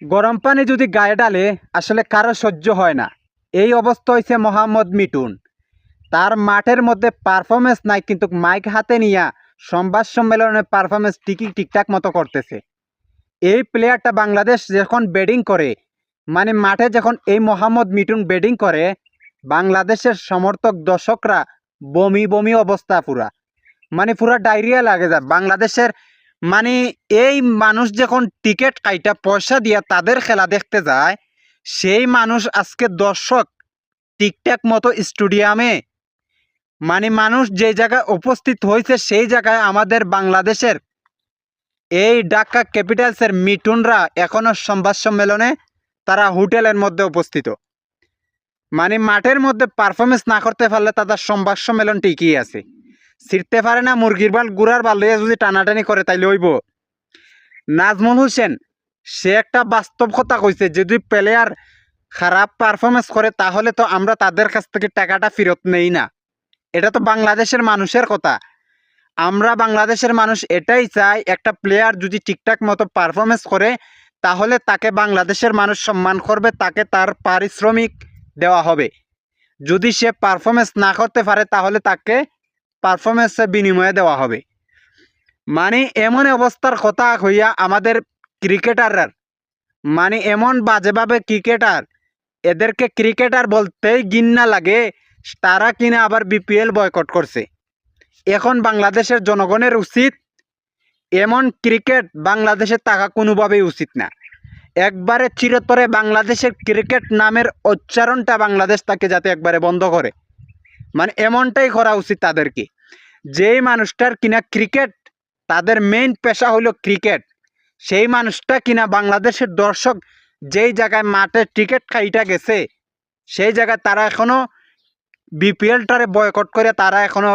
গরম পানি যদি গায়ে ডালে আসলে কারো সহ্য হয় না। এই অবস্থা হয়েছে মোহাম্মদ মিঠুন। তার মাঠের মধ্যে পারফরমেন্স নাই, কিন্তু মাইক হাতে নিয়ে সংবাদ সম্মেলনে পারফরমেন্স ঠিকঠাক মতো করতেছে। এই প্লেয়ারটা বাংলাদেশ যখন ব্যাটিং করে, মানে মাঠে যখন এই মোহাম্মদ মিঠুন ব্যাটিং করে, বাংলাদেশের সমর্থক দর্শকরা বমি বমি অবস্থা পুরা, মানে পুরা ডায়রিয়া লাগে যায় বাংলাদেশের। মানে এই মানুষ যখন টিকিট কাইটা পয়সা দিয়া তাদের খেলা দেখতে যায়, সেই মানুষ আজকে দর্শক ঠিকঠাক মতো স্টেডিয়ামে, মানে মানুষ যে জায়গায় উপস্থিত হয়েছে সেই জায়গায় আমাদের বাংলাদেশের এই ঢাকা ক্যাপিটালসের মিঠুনরা এখনো সংবাদ সম্মেলনে তারা হোটেলের মধ্যে উপস্থিত। মানে মাঠের মধ্যে পারফরমেন্স না করতে পারলে তাদের সংবাদ সম্মেলন ঠিকই আছে, ছিঁড়তে পারে না মুরগির বাল গুড়ার বাল লইয়া যদি টানাটানি করে তাইলে হইব। নাজমুল হোসেন সে একটা বাস্তব কথা কইছে, যদি প্লেয়ার খারাপ পারফরমেন্স করে তাহলে তো আমরা তাদের কাছ থেকে টাকাটা ফেরত নেই না। এটা তো বাংলাদেশের মানুষের কথা। আমরা বাংলাদেশের মানুষ এটাই চাই, একটা প্লেয়ার যদি ঠিকঠাক মতো পারফরমেন্স করে তাহলে তাকে বাংলাদেশের মানুষ সম্মান করবে, তাকে তার পারিশ্রমিক দেওয়া হবে। যদি সে পারফরমেন্স না করতে পারে তাহলে তাকে পারফরমেন্সের বিনিময়ে দেওয়া হবে। মানে এমন অবস্থার কথা হইয়া আমাদের ক্রিকেটাররা, মানে এমন বাজেভাবে ক্রিকেটার, এদেরকে ক্রিকেটার বলতেই ঘৃণা লাগে। তারা কিনা আবার বিপিএল বয়কট করছে। এখন বাংলাদেশের জনগণের উচিত, এমন ক্রিকেট বাংলাদেশে থাকা কোনোভাবেই উচিত না। একবারে চিরতরে বাংলাদেশের ক্রিকেট নামের উচ্চারণটা বাংলাদেশ তাকে যাতে একবারে বন্ধ করে, মানে এমনটাই করা উচিত তাদেরকে। যেই মানুষটার কিনা ক্রিকেট, তাদের মেইন পেশা হলো ক্রিকেট, সেই মানুষটা কিনা বাংলাদেশের দর্শক যেই জায়গায় মাঠে টিকিট খাইটা গেছে সেই জায়গায় তারা এখনো বিপিএলটারে বয়কট করে তারা এখনো